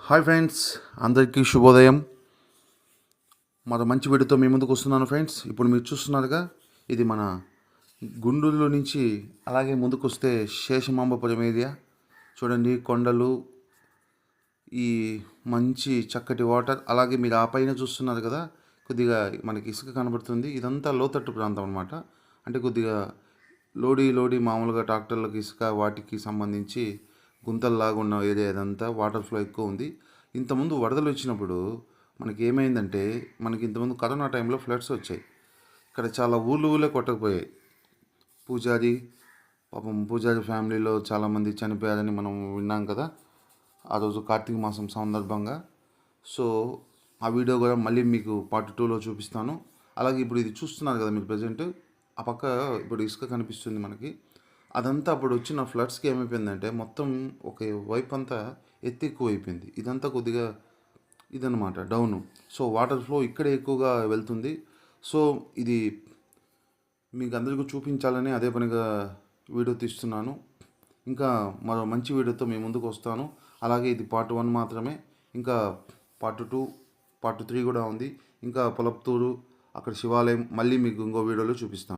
Hi friends, అందరికీ శుభోదయం. మరో మంచి వీడియోతో మీ ముందుకు వస్తున్నాను ఫ్రెండ్స్. ఇప్పుడు మీరు చూస్తున్నారుగా, ఇది మన గుంటూరులో నుంచి అలాగే ముందుకు వస్తే శేషమాంబపురం ఏరియా. చూడండి, కొండలు, ఈ మంచి చక్కటి వాటర్, అలాగే మీరు ఆ పైన చూస్తున్నారు కదా, కొద్దిగా మనకి ఇసుక కనబడుతుంది. ఇదంతా లోతట్టు ప్రాంతం అనమాట. అంటే కొద్దిగా లోడి మామూలుగా ట్రాక్టర్లకు ఇసుక వాటికి సంబంధించి గుంతల్లాగా ఉన్న ఏరియా. ఇదంతా వాటర్ ఫ్లో ఎక్కువ ఉంది. ఇంతకుముందు వరదలు వచ్చినప్పుడు మనకి ఏమైందంటే, మనకి ఇంతకుముందు కరోనా టైంలో ఫ్లడ్స్ వచ్చాయి. ఇక్కడ చాలా ఊళ్ళే కొట్టకపోయాయి. పూజారి ఫ్యామిలీలో చాలామంది చనిపోయారని మనం విన్నాం కదా ఆ రోజు కార్తీక మాసం సందర్భంగా. సో ఆ వీడియో కూడా మళ్ళీ మీకు పార్ట్ 2లో చూపిస్తాను. అలాగే ఇప్పుడు ఇది చూస్తున్నారు కదా మీరు ప్రజెంట్, ఆ పక్క ఇప్పుడు ఇసుక కనిపిస్తుంది మనకి. అదంతా అప్పుడు వచ్చిన ఫ్లడ్స్కి ఏమైపోయిందంటే, మొత్తం ఒక వైపు అంతా ఎక్కువ అయిపోయింది. ఇదంతా కొద్దిగా ఇదనమాట డౌను. సో వాటర్ ఫ్లో ఇక్కడే ఎక్కువగా వెళ్తుంది. సో ఇది మీకు అందరికీ చూపించాలని అదే పనిగా వీడియో తీస్తున్నాను. ఇంకా మరో మంచి వీడియోతో మీ ముందుకు వస్తాను. అలాగే ఇది పార్ట్ 1 మాత్రమే. ఇంకా పార్ట్ 2, పార్ట్ 3 కూడా ఉంది. ఇంకా పొలప్తూరు, అక్కడ శివాలయం మళ్ళీ మీకు ఇంకో వీడియోలో చూపిస్తాను.